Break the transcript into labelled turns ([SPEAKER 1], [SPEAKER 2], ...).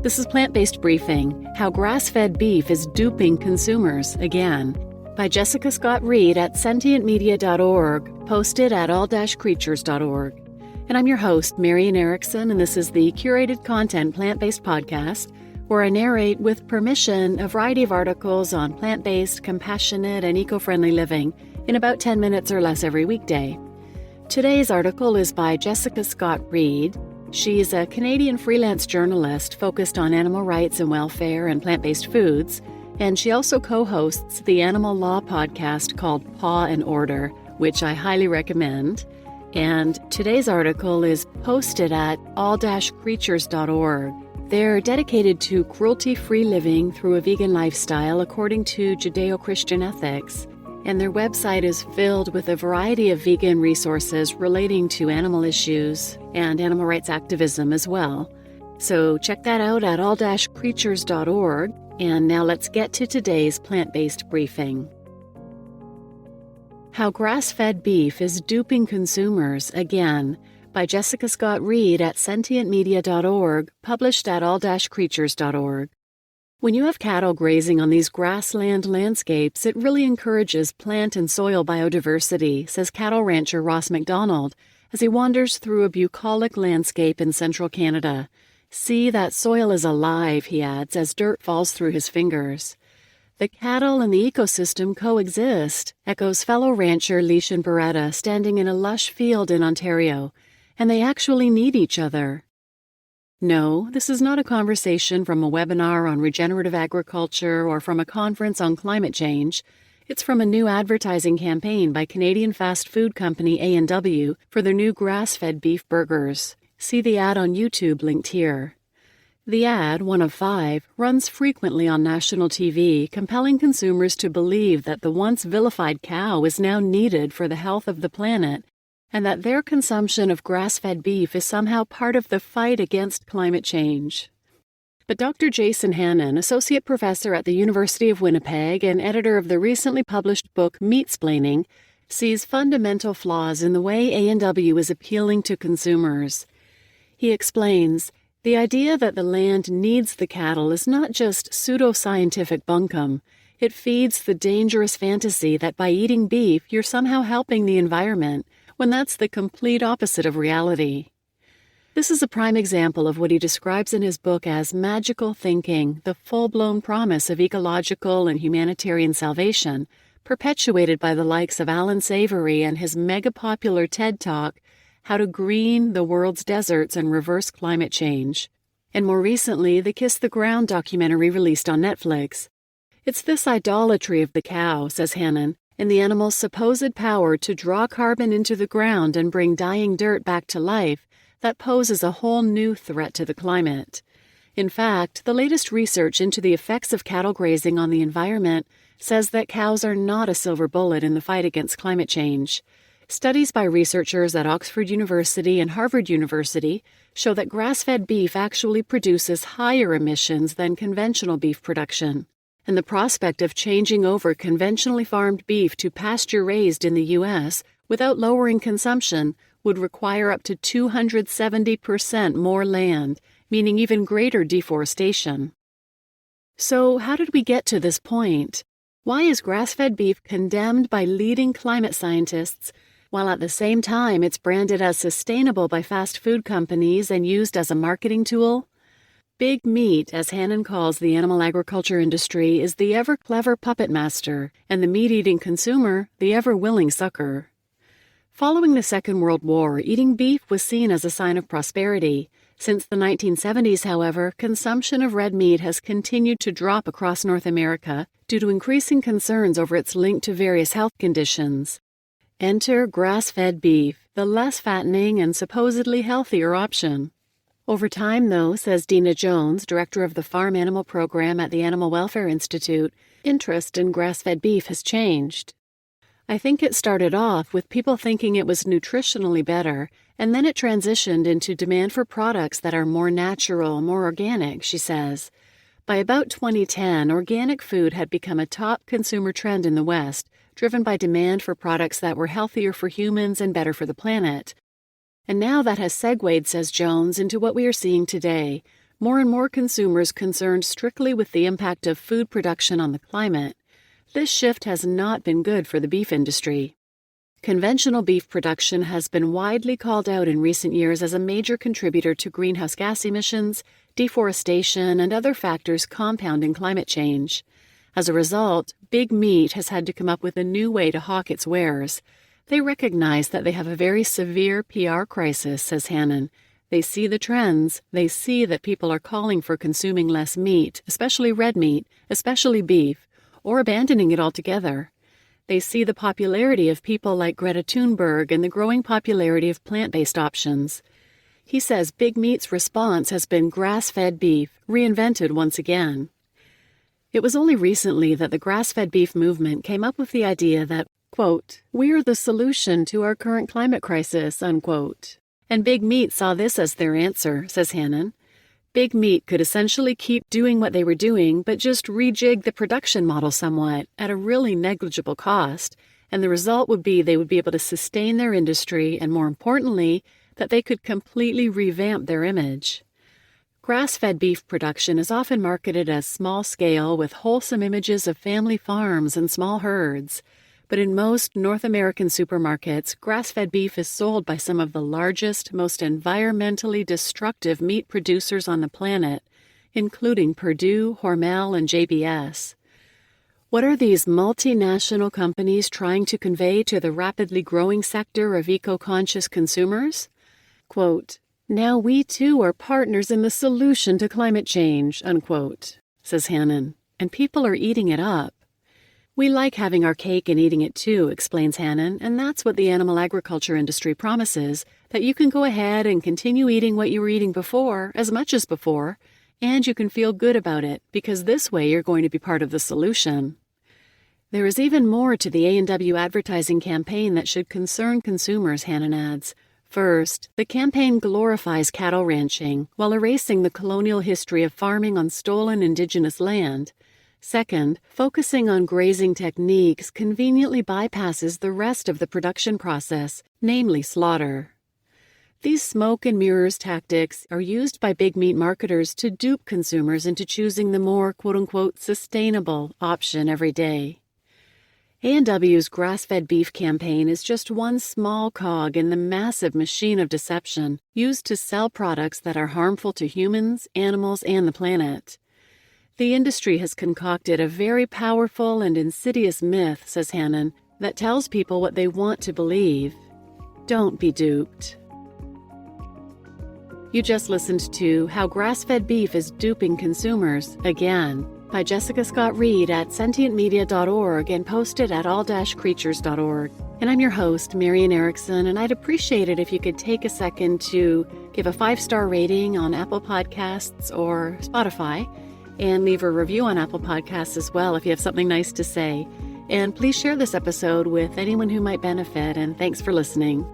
[SPEAKER 1] This is Plant-Based Briefing, How Grass-Fed Beef is Duping Consumers Again, by Jessica Scott-Reid at sentientmedia.org, posted at all-creatures.org. And I'm your host, Marian Erickson, and this is the curated content Plant-Based podcast, where I narrate with permission a variety of articles on plant-based, compassionate, and eco-friendly living in about 10 minutes or less every weekday. Today's article is by Jessica Scott-Reid. She's a Canadian freelance journalist focused on animal rights and welfare and plant-based foods, and she also co-hosts the animal law podcast called Paw and Order, which I highly recommend. And today's article is posted at all-creatures.org. They're dedicated to cruelty-free living through a vegan lifestyle according to Judeo-Christian ethics. And their website is filled with a variety of vegan resources relating to animal issues and animal rights activism as well. So check that out at all-creatures.org. And now let's get to today's plant-based briefing. How Grass-Fed Beef is Duping Consumers Again, by Jessica Scott-Reid at sentientmedia.org, published at all-creatures.org. When you have cattle grazing on these grassland landscapes, it really encourages plant and soil biodiversity, says cattle rancher Ross McDonald, as he wanders through a bucolic landscape in central Canada. See, that soil is alive, he adds, as dirt falls through his fingers. The cattle and the ecosystem coexist, echoes fellow rancher Leishan Beretta, standing in a lush field in Ontario, and they actually need each other. No, this is not a conversation from a webinar on regenerative agriculture or from a conference on climate change. It's from a new advertising campaign by Canadian fast food company A&W for their new grass-fed beef burgers. See the ad on YouTube linked here. The ad, one of 5, runs frequently on national TV, compelling consumers to believe that the once vilified cow is now needed for the health of the planet, and that their consumption of grass-fed beef is somehow part of the fight against climate change. But Dr. Jason Hannon, associate professor at the University of Winnipeg and editor of the recently published book Meatsplaining, sees fundamental flaws in the way A&W is appealing to consumers. He explains, the idea that the land needs the cattle is not just pseudo-scientific bunkum. It feeds the dangerous fantasy that by eating beef you're somehow helping the environment, when that's the complete opposite of reality. This is a prime example of what he describes in his book as magical thinking, the full-blown promise of ecological and humanitarian salvation, perpetuated by the likes of Alan Savory and his mega-popular TED Talk, How to Green the World's Deserts and Reverse Climate Change, and more recently, the Kiss the Ground documentary released on Netflix. It's this idolatry of the cow, says Hannon, and the animal's supposed power to draw carbon into the ground and bring dying dirt back to life, that poses a whole new threat to the climate. In fact, the latest research into the effects of cattle grazing on the environment says that cows are not a silver bullet in the fight against climate change. Studies by researchers at Oxford University and Harvard University show that grass-fed beef actually produces higher emissions than conventional beef production. And the prospect of changing over conventionally farmed beef to pasture-raised in the U.S. without lowering consumption would require up to 270% more land, meaning even greater deforestation. So how did we get to this point? Why is grass-fed beef condemned by leading climate scientists, while at the same time it's branded as sustainable by fast food companies and used as a marketing tool? Big meat, as Hannon calls the animal agriculture industry, is the ever-clever puppet master, and the meat-eating consumer, the ever-willing sucker. Following the Second World War, eating beef was seen as a sign of prosperity. Since the 1970s, however, consumption of red meat has continued to drop across North America due to increasing concerns over its link to various health conditions. Enter grass-fed beef, the less fattening and supposedly healthier option. Over time, though, says Dina Jones, director of the Farm Animal Program at the Animal Welfare Institute, interest in grass-fed beef has changed. I think it started off with people thinking it was nutritionally better, and then it transitioned into demand for products that are more natural, more organic, she says. By about 2010, organic food had become a top consumer trend in the West, driven by demand for products that were healthier for humans and better for the planet. And now that has segued, says Jones, into what we are seeing today. more and more consumers concerned strictly with the impact of food production on the climate, this shift has not been good for the beef industry. Conventional beef production has been widely called out in recent years as a major contributor to greenhouse gas emissions, deforestation, and other factors compounding climate change. As a result, Big Meat has had to come up with a new way to hawk its wares. They recognize that they have a very severe PR crisis, says Hannon. They see the trends. They see that people are calling for consuming less meat, especially red meat, especially beef, or abandoning it altogether. They see the popularity of people like Greta Thunberg and the growing popularity of plant-based options. He says Big Meat's response has been grass-fed beef, reinvented once again. It was only recently that the grass-fed beef movement came up with the idea that, quote, "we're the solution to our current climate crisis," unquote. And Big Meat saw this as their answer, says Hannon. Big Meat could essentially keep doing what they were doing, but just rejig the production model somewhat at a really negligible cost, and the result would be they would be able to sustain their industry and, more importantly, that they could completely revamp their image. Grass-fed beef production is often marketed as small-scale with wholesome images of family farms and small herds. But in most North American supermarkets, grass-fed beef is sold by some of the largest, most environmentally destructive meat producers on the planet, including Perdue, Hormel, and JBS. What are these multinational companies trying to convey to the rapidly growing sector of eco-conscious consumers? Quote, "Now we too are partners in the solution to climate change," unquote, says Hannon, and people are eating it up. "We like having our cake and eating it too," explains Hannon, and that's what the animal agriculture industry promises, that you can go ahead and continue eating what you were eating before, as much as before, and you can feel good about it, because this way you're going to be part of the solution. There is even more to the A&W advertising campaign that should concern consumers, Hannon adds. First, the campaign glorifies cattle ranching while erasing the colonial history of farming on stolen indigenous land. Second, focusing on grazing techniques conveniently bypasses the rest of the production process, namely slaughter. These smoke and mirrors tactics are used by big meat marketers to dupe consumers into choosing the more quote-unquote sustainable option every day. A&W's grass-fed beef campaign is just one small cog in the massive machine of deception used to sell products that are harmful to humans, animals, and the planet. The industry has concocted a very powerful and insidious myth, says Hannon, that tells people what they want to believe. Don't be duped. You just listened to How Grass-Fed Beef is Duping Consumers, again, by Jessica Scott-Reid at sentientmedia.org and posted at all-creatures.org. And I'm your host, Marian Erickson, and I'd appreciate it if you could take a second to give a 5-star rating on Apple Podcasts or Spotify, and leave a review on Apple Podcasts as well if you have something nice to say. And please share this episode with anyone who might benefit, and thanks for listening.